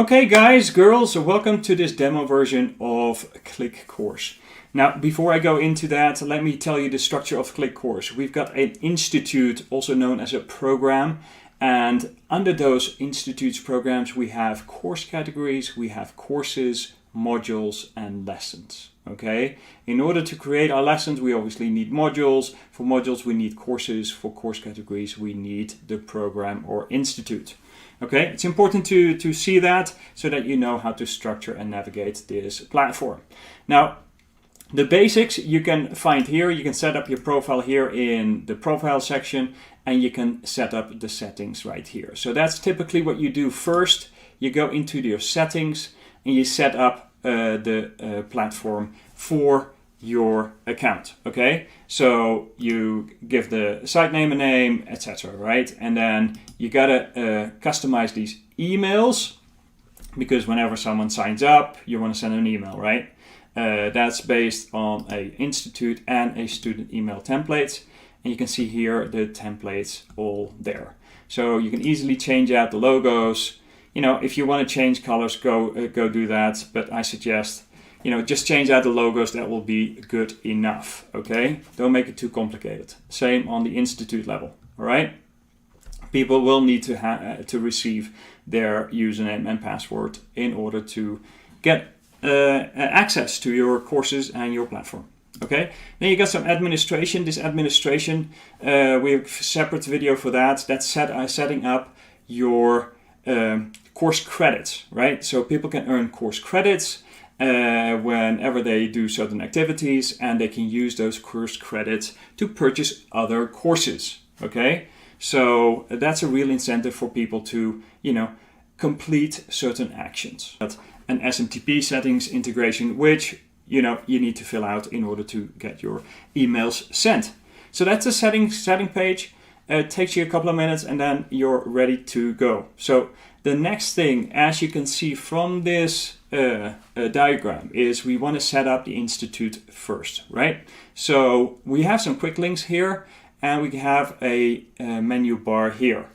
Okay guys, girls, welcome to this demo version of KlickCourse. Now, before I go into that, let me tell you the structure of KlickCourse. We've got an institute, also known as a program, and under those institutes programs we have course categories, we have courses, modules, and lessons. Okay, in order to create our lessons, we obviously need modules. For modules, we need courses. For course categories, we need the program or institute. Okay, it's important to see that so that you know how to structure and navigate this platform. Now, the basics you can find here. You can set up your profile here in the profile section, and you can set up the settings right here. So that's typically what you do first. You go into your settings and you set up the platform for your account. Okay, so you give the site name a name, etc. Right, and then you gotta customize these emails, because whenever someone signs up, you want to send an email, right? That's based on a institute and a student email templates, and you can see here the templates all there. So you can easily change out the logos. You know, if you want to change colors, go do that. But I suggest, you know, just change out the logos. That will be good enough. Okay, don't make it too complicated. Same on the institute level. All right, people will need to receive their username and password in order to get access to your courses and your platform. Okay, then you got some administration. This administration, we have a separate video for that. That's setting up your course credits, right? So people can earn course credits whenever they do certain activities, and they can use those course credits to purchase other courses. Okay, so that's a real incentive for people to, you know, complete certain actions. But an SMTP settings integration, which, you know, you need to fill out in order to get your emails sent. So that's a setting page. It takes you a couple of minutes and then you're ready to go. So the next thing, as you can see from this diagram, is we want to set up the institute first, right? So we have some quick links here, and we have a menu bar here.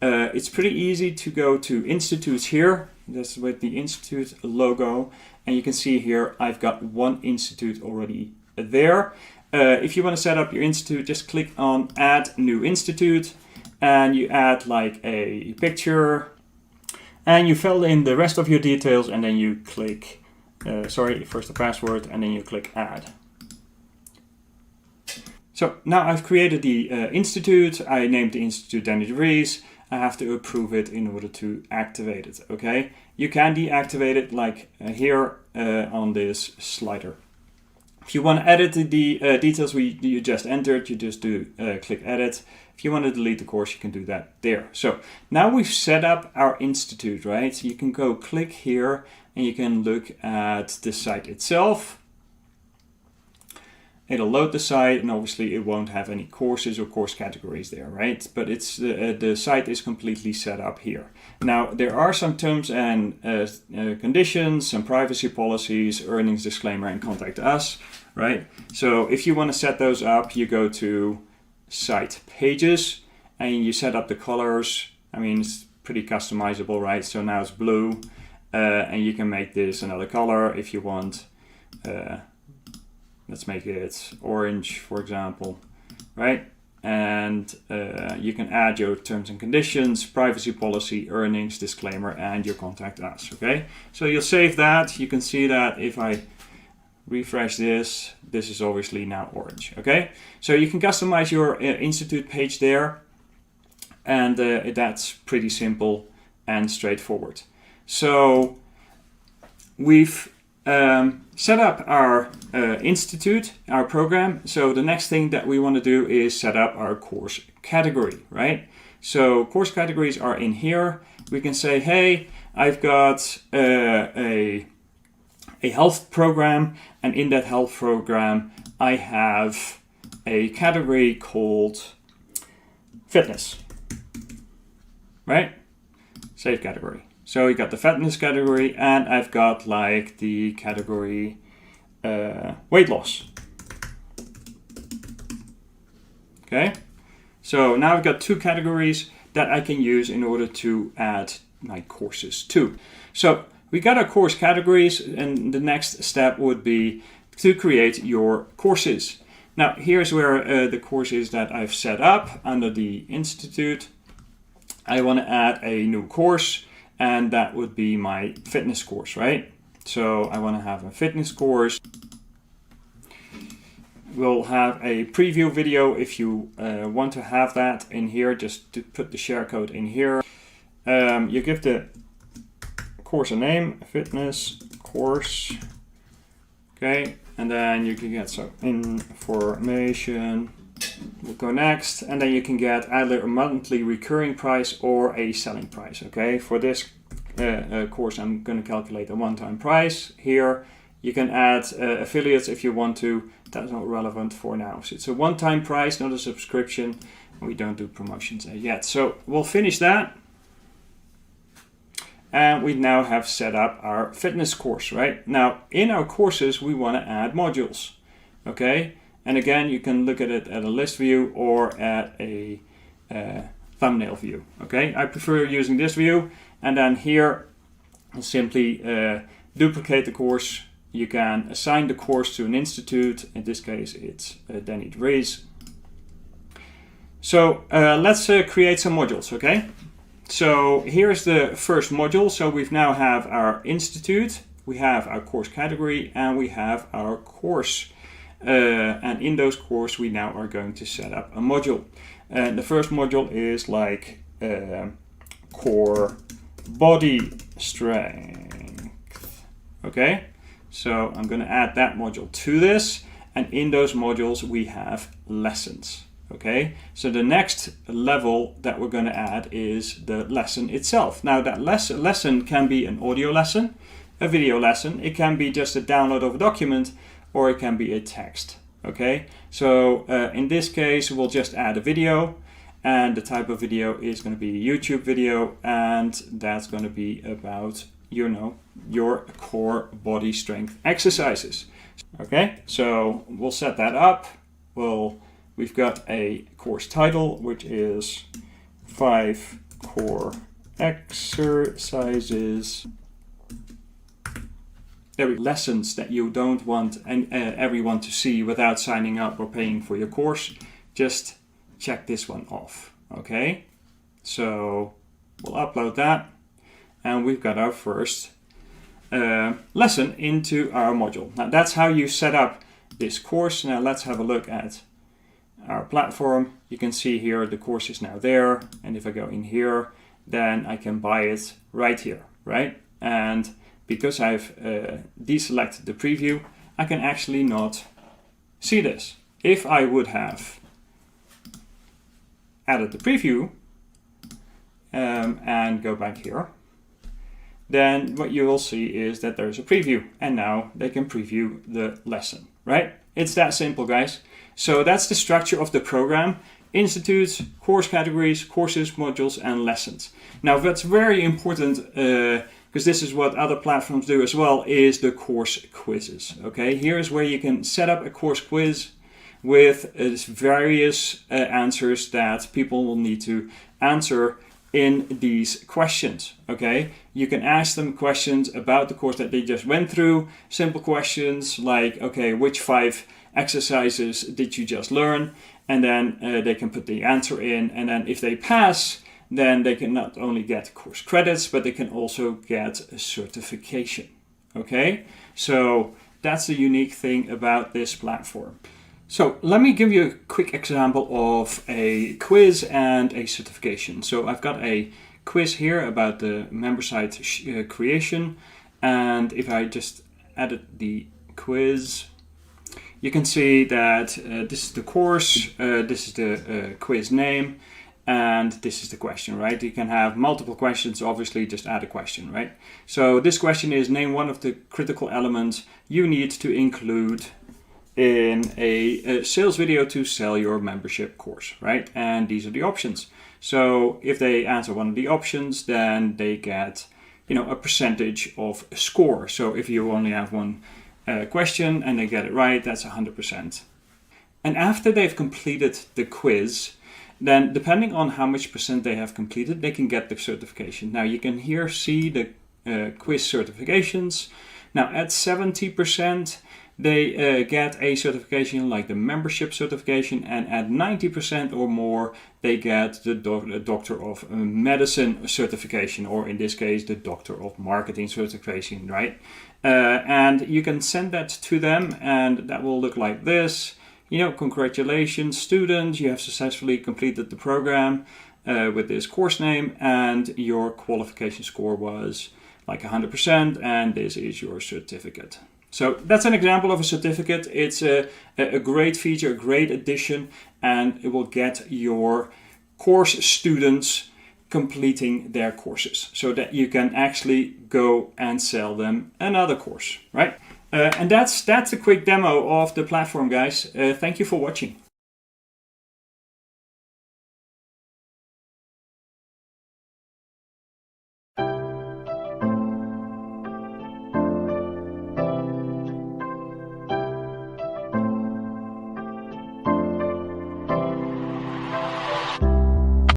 It's pretty easy to go to institutes here. That's with the institute logo, and you can see here I've got one institute already there. If you want to set up your institute, just click on Add New Institute, and you add like a picture, and you fill in the rest of your details, and then you click, first the password, and then you click Add. So now I've created the institute. I named the institute Danny DeVries. I have to approve it in order to activate it. Okay, you can deactivate it like here on this slider. If you want to edit the details you just entered, you just do click edit. If you want to delete the course, you can do that there. So now we've set up our institute, right? So you can go click here and you can look at the site itself. It'll load the site, and obviously it won't have any courses or course categories there, right? But it's the site is completely set up here. Now, there are some terms and conditions, some privacy policies, earnings disclaimer, and contact us, right? So if you want to set those up, you go to site pages and you set up the colors. I mean, it's pretty customizable, right? So now it's blue, and you can make this another color if you want. Let's make it orange, for example, right? And you can add your terms and conditions, privacy policy, earnings, disclaimer, and your contact us, okay? So you'll save that. You can see that if I refresh this, this is obviously now orange, okay? So you can customize your institute page there, and that's pretty simple and straightforward. So we've set up our institute, our program. So the next thing that we want to do is set up our course category, right? So course categories are in here. We can say, hey, I've got a health program, and in that health program, I have a category called fitness, right? Save category. So you got the fitness category, and I've got like the category weight loss. Okay, so now I've got two categories that I can use in order to add my courses too. So we got our course categories, and the next step would be to create your courses. Now here's where the courses that I've set up under the Institute. I want to add a new course, and that would be my fitness course, right? So I want to have a fitness course. We'll have a preview video if you want to have that in here, just to put the share code in here. You give the course a name, fitness course, okay, and then you can get some information. We'll go next, and then you can get either a monthly recurring price or a selling price, okay? For this course, I'm going to calculate a one-time price here. You can add affiliates if you want to. That's not relevant for now. So it's a one-time price, not a subscription. We don't do promotions yet. So we'll finish that. And we now have set up our fitness course, right? Now, in our courses, we want to add modules, okay? And again, you can look at it at a list view or at a thumbnail view, okay? I prefer using this view. And then here, simply duplicate the course. You can assign the course to an institute. In this case, it's Danny DeVries. So let's create some modules, okay? So here's the first module. So we now have our institute, we have our course category, and we have our course. And in those courses, we now are going to set up a module. The first module is like core body strength, okay? So I'm going to add that module to this, and in those modules we have lessons, okay? So the next level that we're going to add is the lesson itself. Now that lesson can be an audio lesson, a video lesson, it can be just a download of a document, or it can be a text, okay? So in this case, we'll just add a video, and the type of video is going to be a YouTube video, and that's going to be about, you know, your core body strength exercises. Okay, so we'll set that up. We've got a course title, which is 5 core exercises. There are lessons that you don't want everyone to see without signing up or paying for your course. Just check this one off, okay? So we'll upload that, and we've got our first lesson into our module. Now that's how you set up this course. Now let's have a look at our platform. You can see here the course is now there, and if I go in here, then I can buy it right here, right? And because I've deselected the preview, I can actually not see this. If I would have added the preview and go back here, then what you will see is that there's a preview, and now they can preview the lesson, right? It's that simple, guys. So that's the structure of the program: institutes, course categories, courses, modules, and lessons. Now that's very important, because this is what other platforms do as well, is the course quizzes, okay? Here's where you can set up a course quiz with various answers that people will need to answer in these questions, okay? You can ask them questions about the course that they just went through, simple questions like, okay, which 5 exercises did you just learn? And then they can put the answer in, and then if they pass, then they can not only get course credits, but they can also get a certification, okay? So that's the unique thing about this platform. So let me give you a quick example of a quiz and a certification. So I've got a quiz here about the member site creation, and if I just edit the quiz, you can see that this is the course, this is the quiz name, and this is the question, right? You can have multiple questions, obviously just add a question, right? So this question is: name one of the critical elements you need to include in a sales video to sell your membership course, right? And these are the options. So if they answer one of the options, then they get, you know, a percentage of a score. So if you only have one question and they get it right, that's 100%. And after they've completed the quiz, then depending on how much percent they have completed, they can get the certification. Now you can here see the quiz certifications. Now at 70%, they get a certification like the membership certification, and at 90% or more, they get the Doctor of Medicine certification, or in this case, the Doctor of Marketing certification, right? And you can send that to them, and that will look like this. You know, congratulations, students, you have successfully completed the program with this course name, and your qualification score was like 100%, and this is your certificate. So that's an example of a certificate. It's a great feature, a great addition, and it will get your course students completing their courses so that you can actually go and sell them another course, right? And that's a quick demo of the platform, guys. Thank you for watching.